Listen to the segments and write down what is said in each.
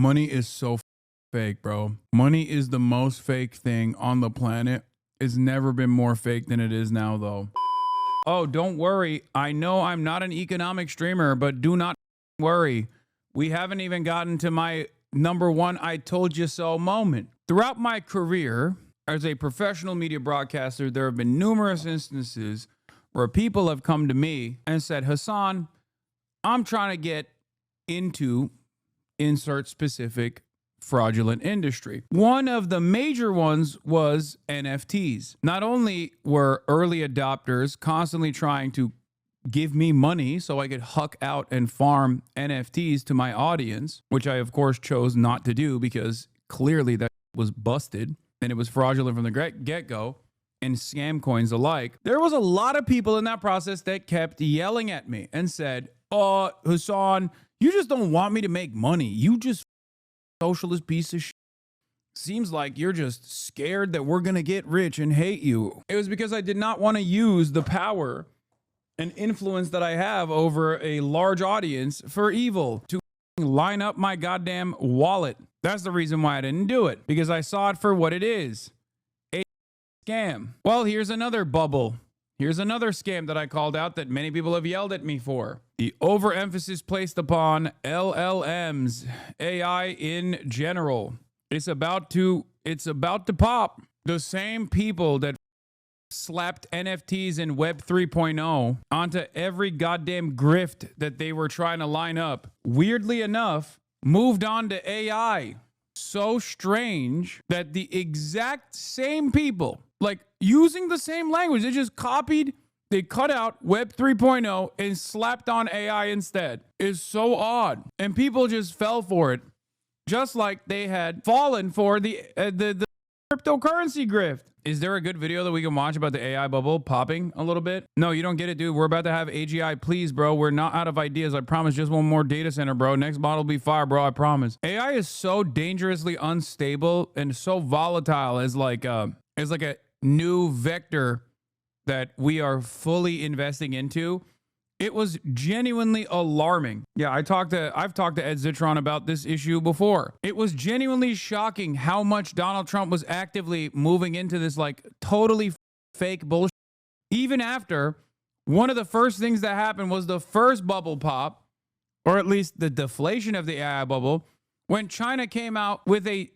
Money is so fake, bro. Money is the most fake thing on the planet. It's never been more fake than it is now, though. Oh, don't worry. I know I'm not an economic streamer, but do not worry. We haven't even gotten to my number one I told you so moment. Throughout my career as a professional media broadcaster, there have been numerous instances where people have come to me and said, Hasan, I'm trying to get into insert specific fraudulent industry. One of the major ones was NFTs. Not only were early adopters constantly trying to give me money so I could huck out and farm NFTs to my audience, which I of course chose not to do because clearly that was busted and it was fraudulent from the get-go, and scam coins alike. There was a lot of people in that process that kept yelling at me and said, oh, Hasan, you just don't want me to make money. You just socialist piece of shit. Seems like you're just scared that we're gonna get rich and hate you. It was because I did not want to use the power and influence that I have over a large audience for evil, to line up my goddamn wallet. That's the reason why I didn't do it, because I saw it for what it is, a scam. Well, here's another bubble. Here's another scam that I called out that many people have yelled at me for. The overemphasis placed upon LLMs, AI in general. It's about to pop. The same people that slapped NFTs and Web 3.0 onto every goddamn grift that they were trying to line up, weirdly enough, moved on to AI. So strange that the exact same people, like using the same language, they just copied, they cut out Web 3.0 and slapped on AI instead. It's so odd. And people just fell for it, just like they had fallen for the cryptocurrency grift. Is there a good video that we can watch about the AI bubble popping a little bit? No, you don't get it, dude. We're about to have AGI. Please, bro. We're not out of ideas. I promise. Just one more data center, bro. Next model will be fire, bro. I promise. AI is so dangerously unstable and so volatile as like a new vector that we are fully investing into. It was genuinely alarming. Yeah, I've talked to Ed Zitron about this issue before. It was genuinely shocking how much Donald Trump was actively moving into this like totally fake bullshit. Even after one of the first things that happened was the first bubble pop, or at least the deflation of the AI bubble, when China came out with a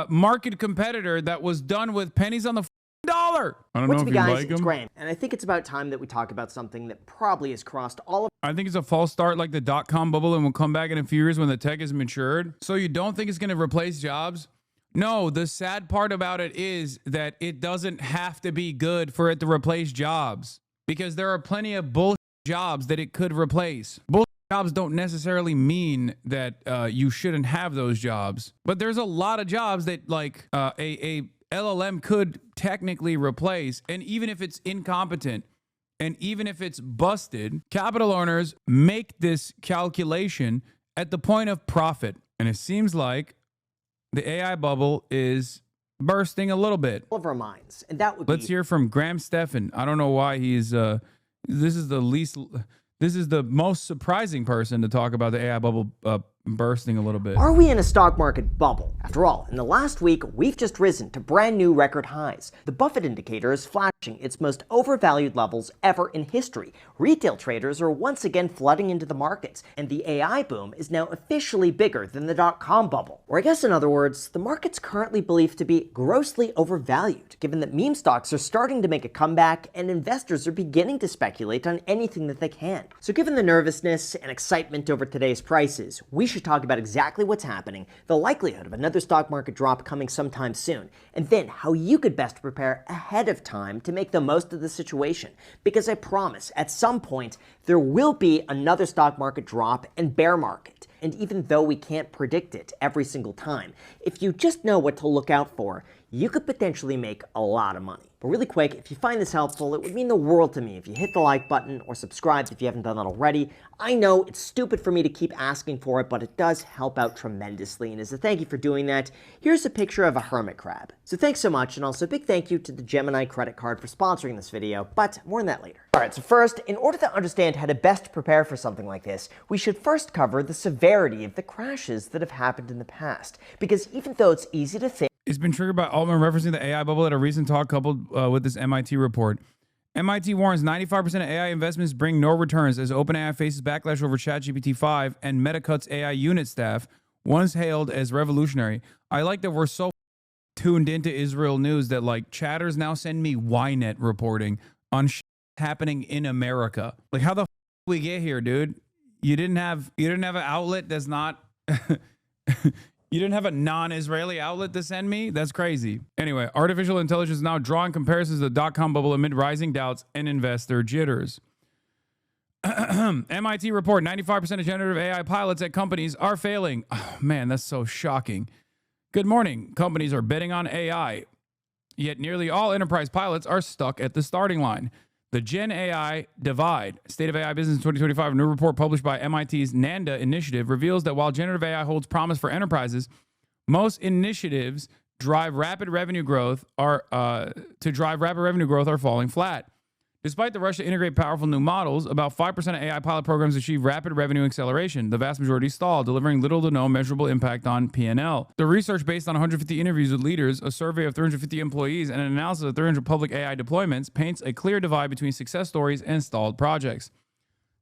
market competitor that was done with pennies on the dollar. I don't know if you like them. It's Graham, and I think it's about time that we talk about something that probably has crossed all of... I think it's a false start like the dot-com bubble and will come back in a few years when the tech is matured. So you don't think it's going to replace jobs? No, the sad part about it is that it doesn't have to be good for it to replace jobs, because there are plenty of bullshit jobs that it could replace. Bullshit jobs don't necessarily mean that you shouldn't have those jobs, but there's a lot of jobs that like a LLM could technically replace. And even if it's incompetent and even if it's busted, capital owners make this calculation at the point of profit. And it seems like the AI bubble is bursting a little bit. All of our minds. And that would Let's hear from Graham Stephan. I don't know why he's this is the most surprising person to talk about the AI bubble bursting a little bit. Are we in a stock market bubble? After all, in the last week, we've just risen to brand new record highs. The Buffett indicator is flashing its most overvalued levels ever in history. Retail traders are once again flooding into the markets, and the AI boom is now officially bigger than the dot-com bubble. Or I guess in other words, the market's currently believed to be grossly overvalued, given that meme stocks are starting to make a comeback and investors are beginning to speculate on anything that they can. So given the nervousness and excitement over today's prices, we should talk about exactly what's happening, the likelihood of another stock market drop coming sometime soon, and then how you could best prepare ahead of time to make the most of the situation. Because I promise, at some point, there will be another stock market drop and bear market. And even though we can't predict it every single time, if you just know what to look out for, you could potentially make a lot of money. But really quick, if you find this helpful, it would mean the world to me if you hit the like button or subscribe if you haven't done that already. I know it's stupid for me to keep asking for it, but it does help out tremendously. And as a thank you for doing that, here's a picture of a hermit crab. So thanks so much, and also a big thank you to the Gemini credit card for sponsoring this video, but more on that later. Alright, so first, in order to understand how to best prepare for something like this, we should first cover the severity of the crashes that have happened in the past. Because even though it's easy to think, it's been triggered by Altman referencing the AI bubble at a recent talk coupled with this MIT report. MIT warns 95% of AI investments bring no returns as OpenAI faces backlash over ChatGPT 5 and Meta cuts AI unit staff, once hailed as revolutionary. I like that we're so tuned into Israel news that like chatters now send me Ynet reporting on shit happening in America. Like how the we get here, dude? You didn't have an outlet that's not you didn't have a non-Israeli outlet to send me? That's crazy. Anyway, artificial intelligence is now drawing comparisons to the dot-com bubble amid rising doubts and investor jitters. MIT report 95% of generative AI pilots at companies are failing. Oh, man, that's so shocking. Good morning. Companies are betting on AI, yet nearly all enterprise pilots are stuck at the starting line. The Gen AI Divide, State of AI Business in 2025, a new report published by MIT's NANDA initiative reveals that while generative AI holds promise for enterprises, most initiatives drive rapid revenue growth are falling flat. Despite the rush to integrate powerful new models, about 5% of AI pilot programs achieve rapid revenue acceleration. The vast majority stall, delivering little to no measurable impact on P&L. The research, based on 150 interviews with leaders, a survey of 350 employees, and an analysis of 300 public AI deployments, paints a clear divide between success stories and stalled projects.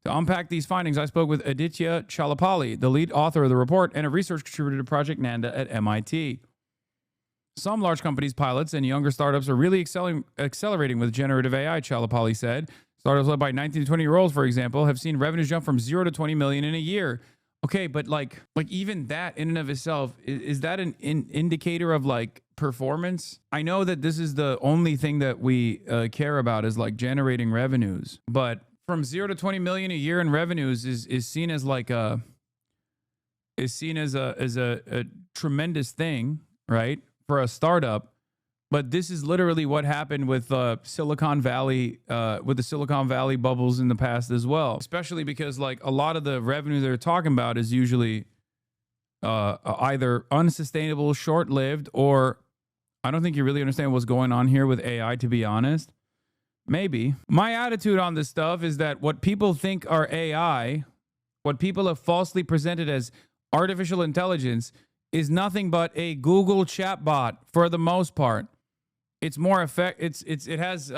To unpack these findings, I spoke with Aditya Chalapali, the lead author of the report and a research contributor to Project Nanda at MIT. Some large companies, pilots, and younger startups are really accelerating with generative AI, Chalapali said. Startups led by 19 to 20-year-olds, for example, have seen revenues jump from 0 to 20 million in a year. Okay, but like even that in and of itself, is that an indicator of like performance? I know that this is the only thing that we care about is like generating revenues, but from 0 to 20 million a year in revenues is seen as like a tremendous thing, right? For a startup, but this is literally what happened with Silicon Valley, with the Silicon Valley bubbles in the past as well. Especially because like a lot of the revenue they're talking about is usually either unsustainable, short-lived, or I don't think you really understand what's going on here with AI. To be honest, maybe my attitude on this stuff is that what people think are AI, what people have falsely presented as artificial intelligence, is nothing but a Google chatbot for the most part. It's more it has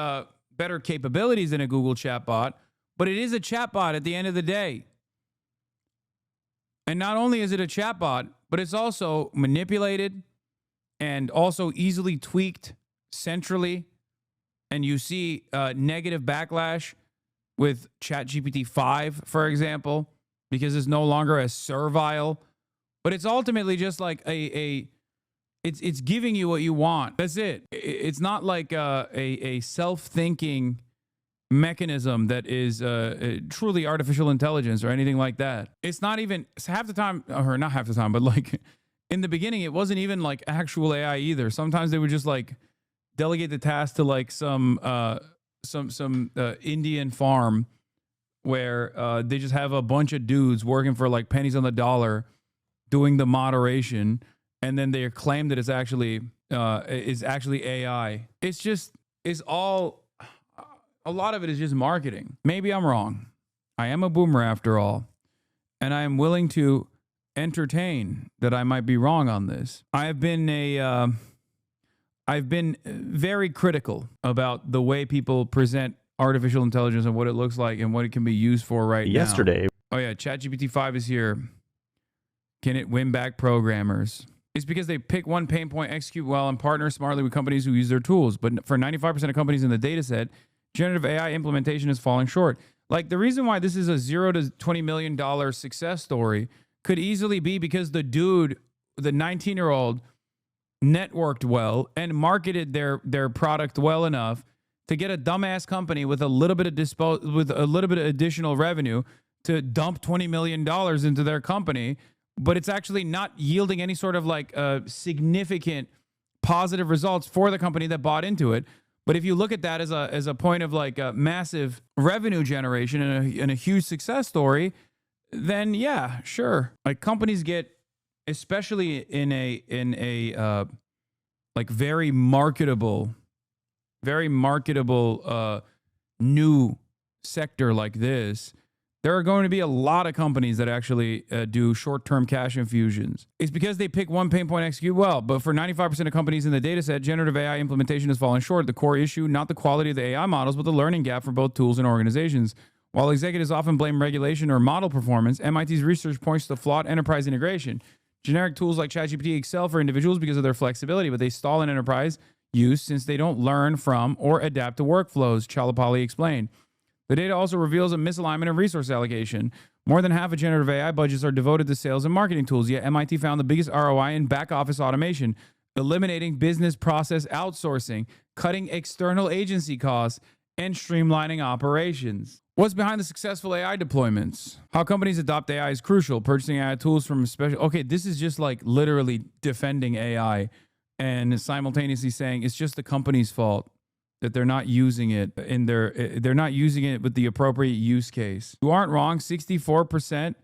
better capabilities than a Google chatbot, but it is a chatbot at the end of the day. And not only is it a chatbot, but it's also manipulated and also easily tweaked centrally. And you see negative backlash with ChatGPT 5, for example, because it's no longer as servile. But it's ultimately just like it's giving you what you want. That's it. It's not like a self-thinking mechanism that is truly artificial intelligence or anything like that. It's not even half the time, or not half the time, but like in the beginning, it wasn't even like actual AI either. Sometimes they would just like delegate the task to like some Indian farm where they just have a bunch of dudes working for like pennies on the dollar, doing the moderation, and then they claim that it's actually AI. It's all a lot of it is just marketing. Maybe I'm wrong. I am a boomer after all, and I am willing to entertain that I might be wrong on this. I've been very critical about the way people present artificial intelligence and what it looks like and what it can be used for right now. Yesterday. Oh yeah, ChatGPT 5 is here. Can it win back programmers? It's because they pick one pain point, execute well, and partner smartly with companies who use their tools. But for 95% of companies in the data set, generative AI implementation is falling short. Like the reason why this is a 0 to $20 million success story could easily be because the dude, the 19-year-old, networked well and marketed their product well enough to get a dumbass company with a little bit of additional revenue to dump $20 million into their company. But it's actually not yielding any sort of like significant positive results for the company that bought into it. But if you look at that as a point of like a massive revenue generation and a huge success story, then yeah, sure. Like companies get, especially in a like very marketable new sector like this, there are going to be a lot of companies that actually do short-term cash infusions. It's because they pick one pain point, execute well. But for 95% of companies in the data set, generative AI implementation has fallen short. The core issue, not the quality of the AI models, but the learning gap for both tools and organizations. While executives often blame regulation or model performance, MIT's research points to flawed enterprise integration. Generic tools like ChatGPT excel for individuals because of their flexibility, but they stall in enterprise use since they don't learn from or adapt to workflows, Chalapali explained. The data also reveals a misalignment of resource allocation. More than half of generative AI budgets are devoted to sales and marketing tools, yet MIT found the biggest ROI in back office automation, eliminating business process outsourcing, cutting external agency costs, and streamlining operations. What's behind the successful AI deployments? How companies adopt AI is crucial. Purchasing AI tools from special... Okay, this is just like literally defending AI and simultaneously saying it's just the company's fault that they're not using it they're not using it with the appropriate use case. You aren't wrong. 64%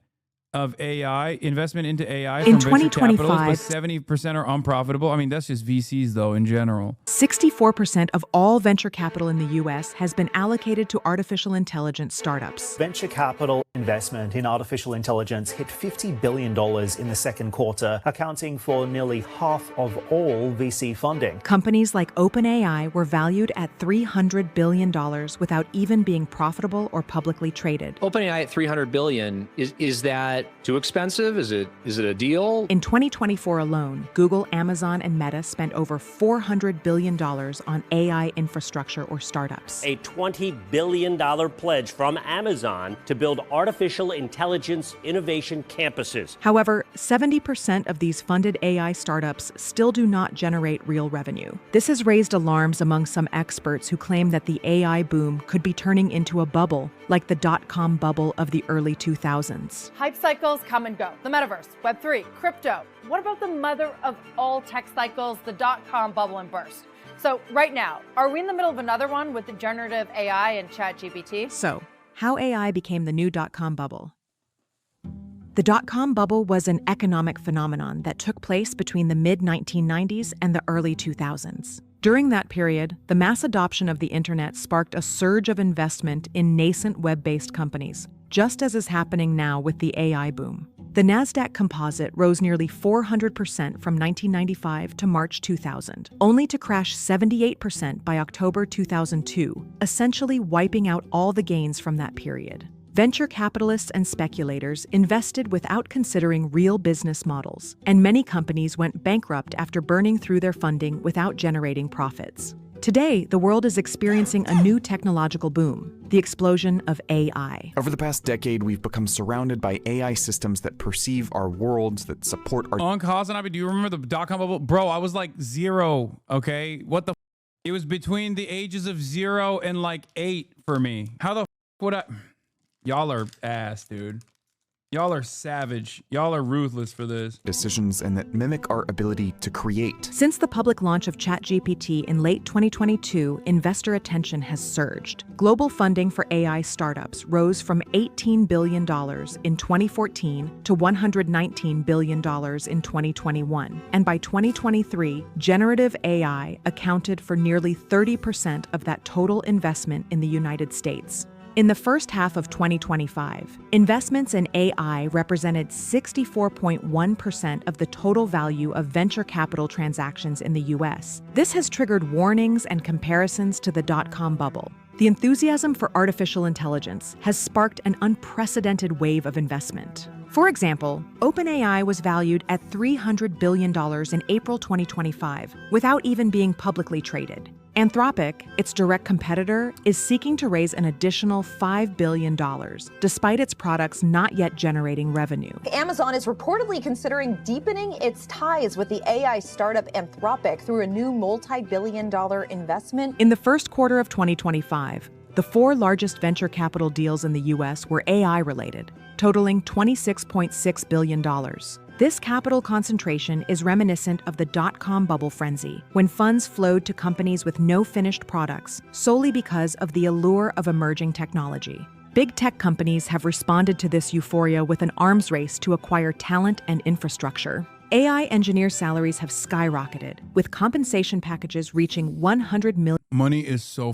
of AI investment into AI in from venture 2025, capitalists, but 70% are unprofitable. I mean, that's just VCs though in general. 64% of all venture capital in the US has been allocated to artificial intelligence startups. Venture capital investment in artificial intelligence hit $50 billion in the second quarter, accounting for nearly half of all VC funding. Companies like OpenAI were valued at $300 billion without even being profitable or publicly traded. OpenAI at $300 billion, is that too expensive? Is it a deal? In 2024 alone, Google, Amazon, and Meta spent over $400 billion on AI infrastructure or startups. A $20 billion pledge from Amazon to build artificial intelligence innovation campuses. However, 70% of these funded AI startups still do not generate real revenue. This has raised alarms among some experts who claim that the AI boom could be turning into a bubble, like the dot-com bubble of the early 2000s. Hype cycles come and go. The metaverse, Web3, crypto. What about the mother of all tech cycles, the dot-com bubble and burst? So right now, are we in the middle of another one with the generative AI and ChatGPT? So, how AI became the new dot-com bubble. The dot-com bubble was an economic phenomenon that took place between the mid-1990s and the early 2000s. During that period, the mass adoption of the internet sparked a surge of investment in nascent web-based companies, just as is happening now with the AI boom. The Nasdaq Composite rose nearly 400% from 1995 to March 2000, only to crash 78% by October 2002, essentially wiping out all the gains from that period. Venture capitalists and speculators invested without considering real business models, and many companies went bankrupt after burning through their funding without generating profits. Today, the world is experiencing a new technological boom, the explosion of AI. Over the past decade, we've become surrounded by AI systems that perceive our worlds, that support our... Hasanabi, do you remember the dot-com bubble? Bro, I was like 0, okay? What the f? It was between the ages of 0 and like 8 for me. How the f would I... Y'all are ass, dude. Y'all are savage. Y'all are ruthless for this. Decisions and that mimic our ability to create. Since the public launch of ChatGPT in late 2022, investor attention has surged. Global funding for AI startups rose from $18 billion in 2014 to $119 billion in 2021. And by 2023, generative AI accounted for nearly 30% of that total investment in the United States. In the first half of 2025, investments in AI represented 64.1% of the total value of venture capital transactions in the US. This has triggered warnings and comparisons to the dot-com bubble. The enthusiasm for artificial intelligence has sparked an unprecedented wave of investment. For example, OpenAI was valued at $300 billion in April 2025, without even being publicly traded. Anthropic, its direct competitor, is seeking to raise an additional $5 billion, despite its products not yet generating revenue. Amazon is reportedly considering deepening its ties with the AI startup Anthropic through a new multi-billion-dollar investment. In the first quarter of 2025, the 4 largest venture capital deals in the US were AI-related, totaling $26.6 billion. This capital concentration is reminiscent of the dot-com bubble frenzy, when funds flowed to companies with no finished products solely because of the allure of emerging technology. Big tech companies have responded to this euphoria with an arms race to acquire talent and infrastructure. AI engineer salaries have skyrocketed, with compensation packages reaching 100 million. Money is so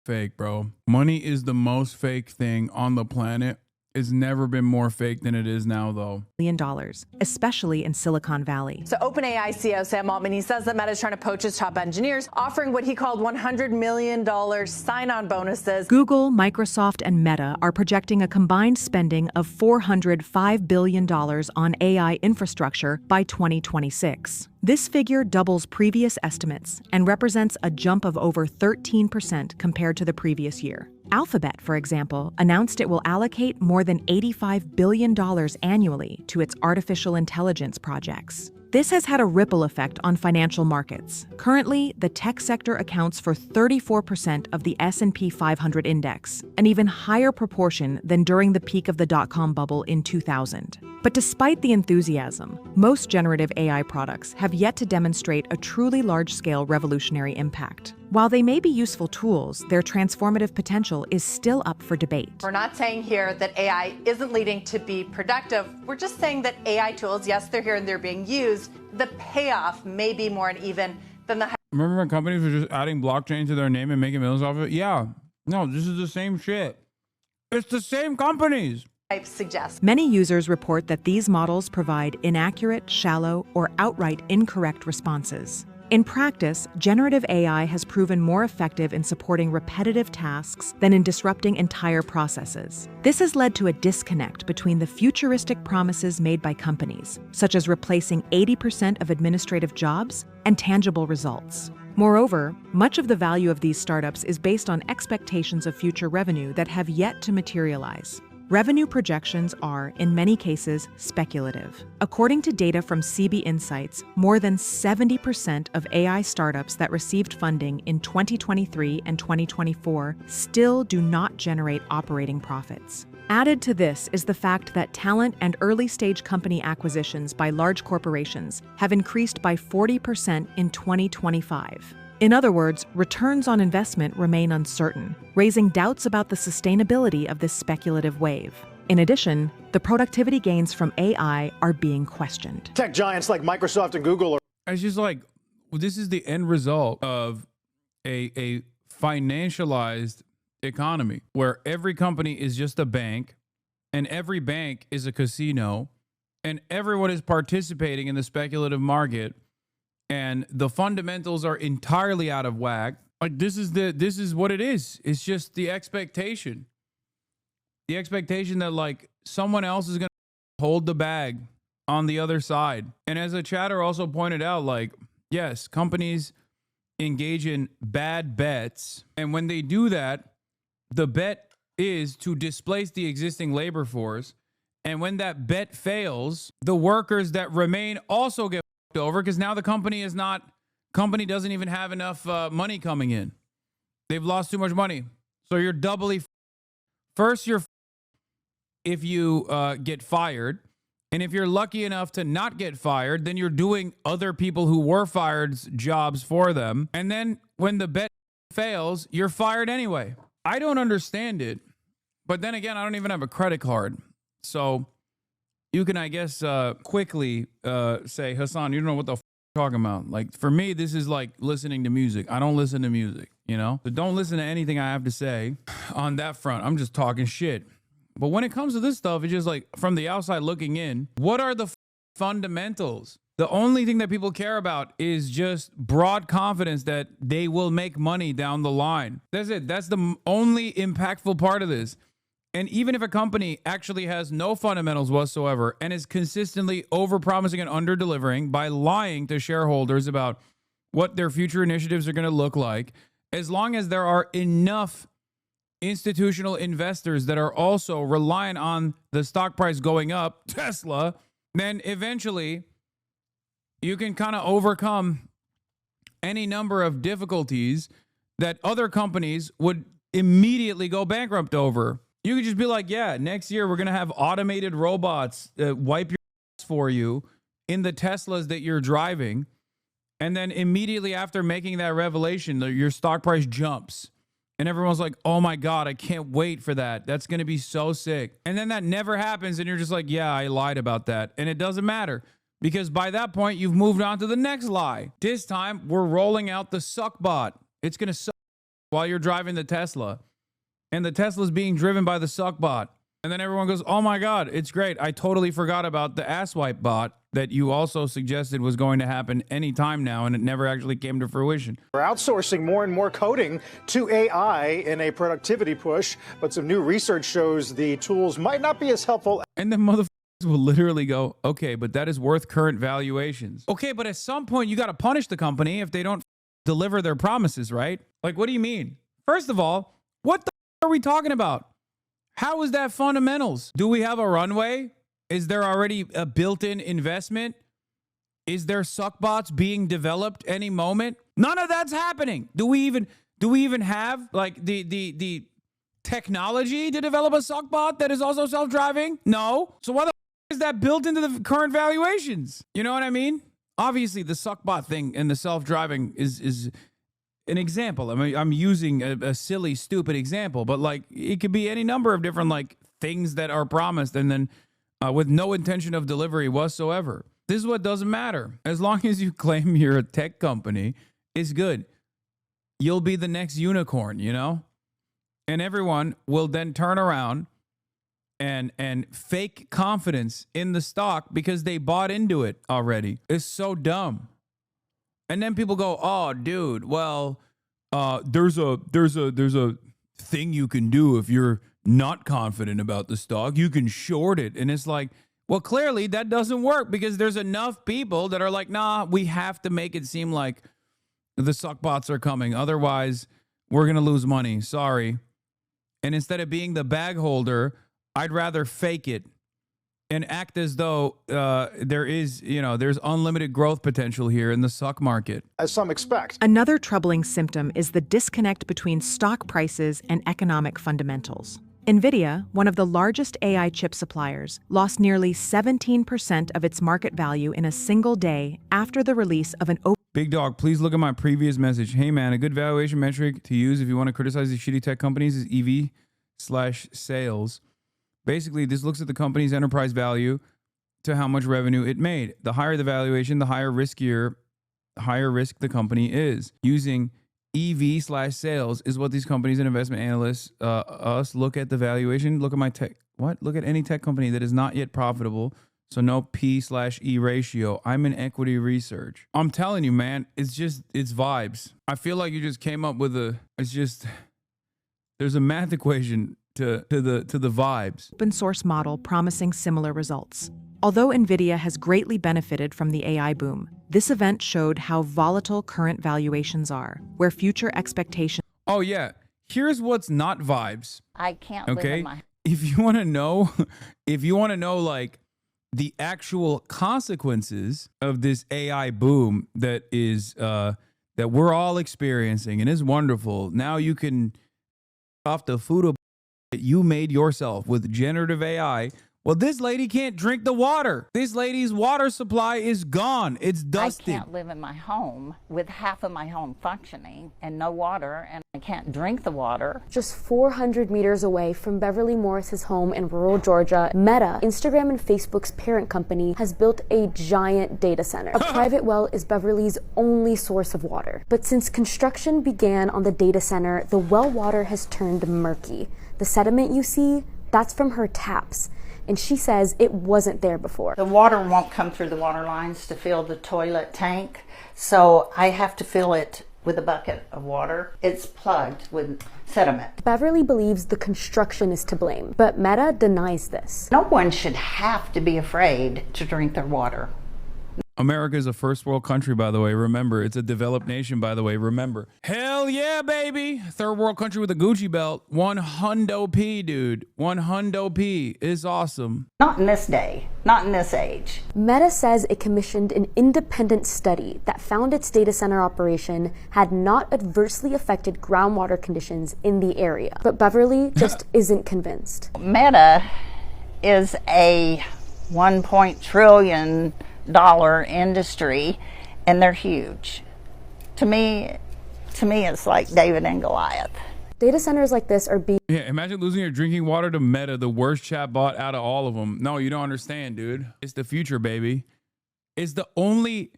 fake, bro. Money is the most fake thing on the planet. It's never been more fake than it is now, though. $1 especially in Silicon Valley. So OpenAI CEO Sam Altman, he says that Meta is trying to poach its top engineers, offering what he called $100 million sign-on bonuses. Google, Microsoft, and Meta are projecting a combined spending of $405 billion on AI infrastructure by 2026. This figure doubles previous estimates and represents a jump of over 13% compared to the previous year. Alphabet, for example, announced it will allocate more than $85 billion annually to its artificial intelligence projects. This has had a ripple effect on financial markets. Currently, the tech sector accounts for 34% of the S&P 500 index, an even higher proportion than during the peak of the dot-com bubble in 2000. But despite the enthusiasm, most generative AI products have yet to demonstrate a truly large-scale revolutionary impact. While they may be useful tools, their transformative potential is still up for debate. We're not saying here that AI isn't leading to be productive. We're just saying that AI tools, yes, they're here and they're being used. The payoff may be more uneven than the. Remember when companies were just adding blockchain to their name and making millions off of it? Yeah. No, this is the same shit. It's the same companies. Hype suggests. Many users report that these models provide inaccurate, shallow, or outright incorrect responses. In practice, generative AI has proven more effective in supporting repetitive tasks than in disrupting entire processes. This has led to a disconnect between the futuristic promises made by companies, such as replacing 80% of administrative jobs, and tangible results. Moreover, much of the value of these startups is based on expectations of future revenue that have yet to materialize. Revenue projections are, in many cases, speculative. According to data from CB Insights, more than 70% of AI startups that received funding in 2023 and 2024 still do not generate operating profits. Added to this is the fact that talent and early-stage company acquisitions by large corporations have increased by 40% in 2025. In other words, returns on investment remain uncertain, raising doubts about the sustainability of this speculative wave. In addition, the productivity gains from AI are being questioned. Tech giants like Microsoft and Google are. It's just like, this is the end result of a financialized economy where every company is just a bank and every bank is a casino and everyone is participating in the speculative market. And the fundamentals are entirely out of whack. Like this is what it is. It's just the expectation. The expectation that like someone else is going to hold the bag on the other side. And as a chatter also pointed out, like, yes, companies engage in bad bets. And when they do that, the bet is to displace the existing labor force. And when that bet fails, the workers that remain also get over because now the company doesn't even have enough money coming in. They've lost too much money. So you're doubly first you're if you get fired, and if you're lucky enough to not get fired, then you're doing other people who were fired's jobs for them. And then when the bet fails, you're fired anyway. I don't understand it. But then again, I don't even have a credit card. So you can, I guess, quickly say, Hasan, you don't know what the f you're talking about. Like, for me, this is like listening to music. I don't listen to music, you know? So don't listen to anything I have to say on that front. I'm just talking shit. But when it comes to this stuff, it's just like, from the outside looking in, what are the fundamentals? The only thing that people care about is just broad confidence that they will make money down the line. That's it. That's the only impactful part of this. And even if a company actually has no fundamentals whatsoever and is consistently overpromising and underdelivering by lying to shareholders about what their future initiatives are going to look like, as long as there are enough institutional investors that are also reliant on the stock price going up, Tesla, then eventually you can kind of overcome any number of difficulties that other companies would immediately go bankrupt over. You could just be like, yeah, next year we're going to have automated robots wipe your ass for you in the Teslas that you're driving. And then immediately after making that revelation, your stock price jumps. And everyone's like, oh my God, I can't wait for that. That's going to be so sick. And then that never happens. And you're just like, yeah, I lied about that. And it doesn't matter because by that point, you've moved on to the next lie. This time, we're rolling out the suck bot. It's going to suck while you're driving the Tesla. And the Tesla's being driven by the suck bot. And then everyone goes, oh my God, it's great. I totally forgot about the asswipe bot that you also suggested was going to happen anytime now, and it never actually came to fruition. We're outsourcing more and more coding to AI in a productivity push, but some new research shows the tools might not be as helpful. And then motherfuckers will literally go, okay, but that is worth current valuations. Okay, but at some point you got to punish the company if they don't deliver their promises, right? Like, what do you mean? First of all, what the are we talking about? How is that fundamentals? Do we have a runway? Is there already a built-in investment? Is there suck bots being developed any moment? None of that's happening. Do we even have like the technology to develop a suck bot that is also self-driving? No. So why the is that built into the current valuations? You know what I mean? Obviously, the suck bot thing and the self-driving is an example. I mean, I'm using a silly, stupid example, but like it could be any number of different like things that are promised and then with no intention of delivery whatsoever. This is what doesn't matter. As long as you claim you're a tech company, it's good. You'll be the next unicorn, you know? And everyone will then turn around and fake confidence in the stock because they bought into it already. It's so dumb. And then people go, "Oh, dude, well, there's a thing you can do if you're not confident about the stock. You can short it." And it's like, well, clearly that doesn't work because there's enough people that are like, "Nah, we have to make it seem like the suck bots are coming. Otherwise, we're going to lose money. Sorry." And instead of being the bag holder, I'd rather fake it and act as though there's unlimited growth potential here in the stock market. As some expect. Another troubling symptom is the disconnect between stock prices and economic fundamentals. NVIDIA, one of the largest AI chip suppliers, lost nearly 17% of its market value in a single day after the release of an Big Dog, please look at my previous message. Hey man, a good valuation metric to use if you want to criticize these shitty tech companies is EV/sales. Basically, this looks at the company's enterprise value to how much revenue it made. The higher the valuation, the higher risk the company is. Using EV/sales is what these companies and investment analysts, us, look at the valuation. Look at my tech. What? Look at any tech company that is not yet profitable. So no P/E ratio. I'm in equity research. I'm telling you, man, it's vibes. I feel like you just came up with there's a math equation to the vibes. Open source model promising similar results. Although NVIDIA has greatly benefited from the AI boom, this event showed how volatile current valuations are, where future expectations... Oh yeah, here's what's not vibes. I can't live in my... If you want to know like the actual consequences of this AI boom that we're all experiencing and is wonderful. Now you can off the food that you made yourself with generative AI. Well, this lady can't drink the water. This lady's water supply is gone. It's dusted. I can't live in my home with half of my home functioning and no water, and I can't drink the water. Just 400 meters away from Beverly Morris's home in rural Georgia, Meta, Instagram and Facebook's parent company, has built a giant data center. A private well is Beverly's only source of water. But since construction began on the data center, the well water has turned murky. The sediment you see, that's from her taps. And she says it wasn't there before. The water won't come through the water lines to fill the toilet tank, so I have to fill it with a bucket of water. It's plugged with sediment. Beverly believes the construction is to blame, but Meta denies this. No one should have to be afraid to drink their water. America is a first world country, by the way. Remember, it's a developed nation, by the way. Remember. Hell yeah, baby. Third world country with a Gucci belt. 100 P, dude. 100 P is awesome. Not in this day. Not in this age. Meta says it commissioned an independent study that found its data center operation had not adversely affected groundwater conditions in the area. But Beverly just isn't convinced. Meta is a $1 trillion dollar industry, and they're huge. To me, it's like David and Goliath. Data centers like this are being... Yeah, imagine losing your drinking water to Meta, the worst chatbot out of all of them. No, you don't understand, dude. It's the future, baby. It's the only...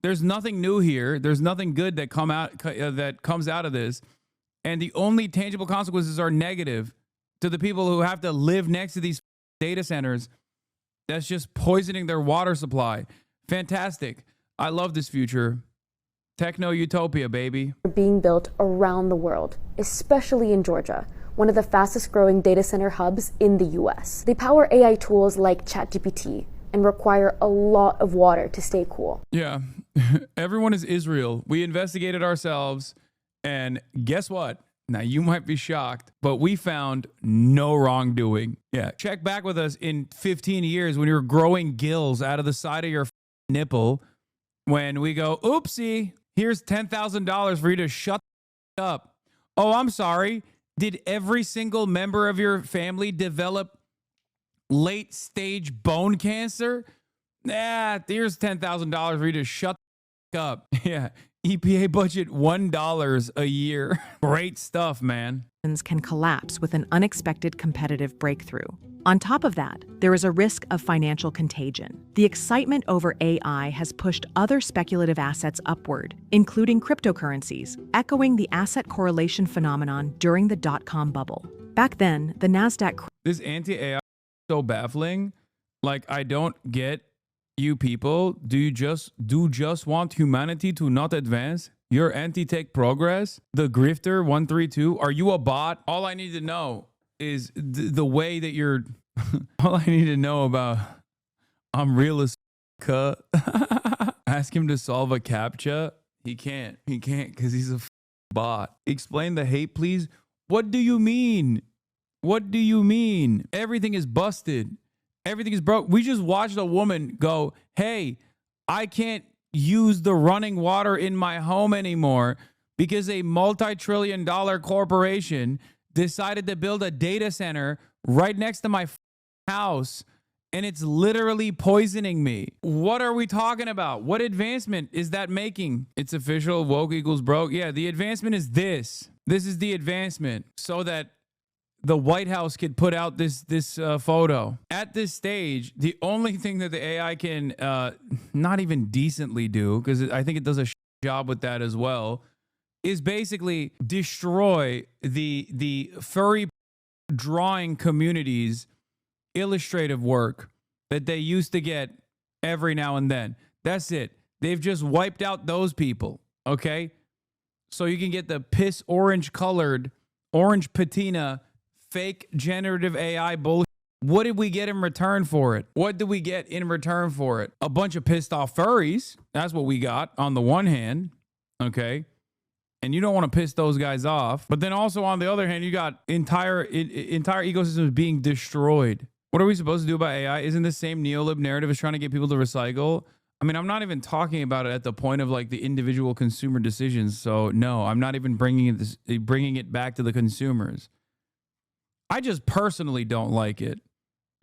There's nothing new here. There's nothing good that comes out of this. And the only tangible consequences are negative to the people who have to live next to these data centers. That's just poisoning their water supply. Fantastic. I love this future. Techno utopia, baby. Being built around the world, especially in Georgia, one of the fastest growing data center hubs in the US. They power AI tools like ChatGPT and require a lot of water to stay cool. Yeah, everyone is Israel. We investigated ourselves, and guess what? Now, you might be shocked, but we found no wrongdoing. Yeah, check back with us in 15 years when you're growing gills out of the side of your nipple, when we go, oopsie, here's $10,000 for you to shut up. Oh, I'm sorry. Did every single member of your family develop late stage bone cancer? Nah, here's $10,000 for you to shut up. Yeah. EPA budget $1 a year. Great stuff, man. Can collapse with an unexpected competitive breakthrough. On top of that, there is a risk of financial contagion. The excitement over AI has pushed other speculative assets upward, including cryptocurrencies, echoing the asset correlation phenomenon during the dot-com bubble. Back then, the NASDAQ... This anti-AI is so baffling. Like, I don't get you people. Do you just want humanity to not advance? You're anti-tech progress? The Grifter 132? Are you a bot? All I need to know is the way that you're... all I need to know about... I'm real as ask him to solve a CAPTCHA. He can't because he's a bot. Explain the hate, please. What do you mean? What do you mean? Everything is busted. Everything is broke. We just watched a woman go, hey, I can't use the running water in my home anymore because a multi-trillion-dollar corporation decided to build a data center right next to my house, and it's literally poisoning me. What are we talking about? What advancement is that making? It's official. Woke equals broke. Yeah, the advancement is this. This is the advancement so that the White House could put out this photo. At this stage, the only thing that the AI can not even decently do, because I think it does a job with that as well, is basically destroy the furry drawing community's illustrative work that they used to get every now and then. That's it. They've just wiped out those people, okay? So you can get the piss orange colored, orange patina, fake generative AI bullshit. What did we get in return for it? What did we get in return for it? A bunch of pissed off furries. That's what we got on the one hand, okay? And you don't want to piss those guys off. But then also on the other hand, you got entire ecosystems being destroyed. What are we supposed to do about AI? Isn't the same neolib narrative is trying to get people to recycle? I mean, I'm not even talking about it at the point of like the individual consumer decisions. So no, I'm not even bringing it back to the consumers. I just personally don't like it.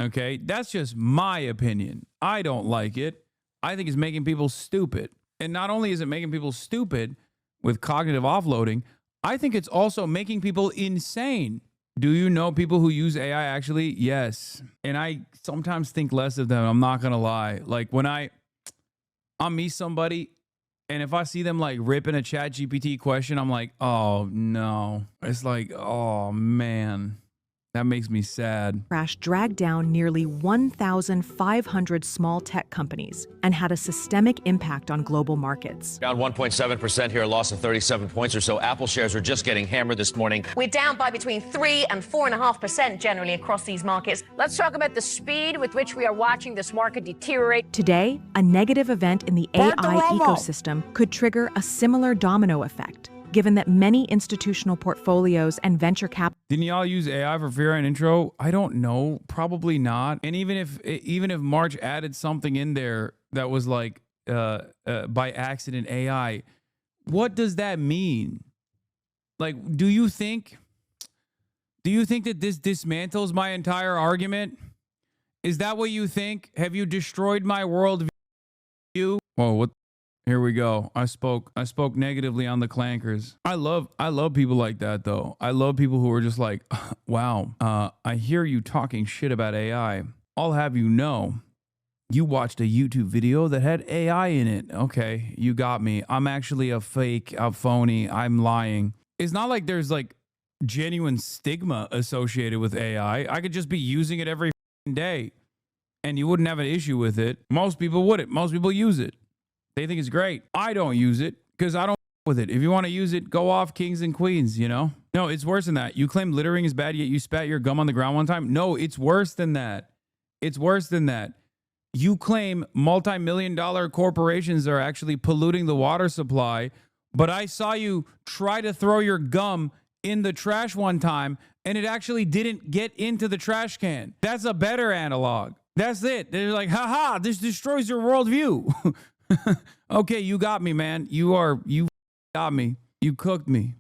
Okay, that's just my opinion. I don't like it. I think it's making people stupid. And not only is it making people stupid with cognitive offloading, I think it's also making people insane. Do you know people who use AI actually? Yes. And I sometimes think less of them. I'm not going to lie. Like when I'll meet somebody and if I see them like ripping a ChatGPT question, I'm like, oh no. It's like, oh man. That makes me sad. Crash dragged down nearly 1,500 small tech companies and had a systemic impact on global markets. Down 1.7% here, a loss of 37 points or so. Apple shares are just getting hammered this morning. We're down by between 3 and 4.5% generally across these markets. Let's talk about the speed with which we are watching this market deteriorate. Today, a negative event in the AI ecosystem could trigger a similar domino effect, given that many institutional portfolios and venture capital... Didn't y'all use AI for Fear and Intro? I don't know. Probably not. And even if March added something in there that was like by accident AI, what does that mean? Like, do you think that this dismantles my entire argument? Is that what you think? Have you destroyed my worldview? Oh, what? Here we go. I spoke negatively on the clankers. I love people like that though. I love people who are just like, wow, I hear you talking shit about AI. I'll have you know, you watched a YouTube video that had AI in it. Okay, you got me. I'm actually a fake, a phony. I'm lying. It's not like there's like genuine stigma associated with AI. I could just be using it every day and you wouldn't have an issue with it. Most people wouldn't. Most people use it. They think it's great. I don't use it because I don't with it. If you want to use it, go off kings and queens, you know? No, it's worse than that. You claim littering is bad, yet you spat your gum on the ground one time. No, it's worse than that. It's worse than that. You claim multi-million-dollar corporations are actually polluting the water supply, but I saw you try to throw your gum in the trash one time, and it actually didn't get into the trash can. That's a better analog. That's it. They're like, haha, this destroys your worldview. Okay, you got me, man. You got me. You cooked me.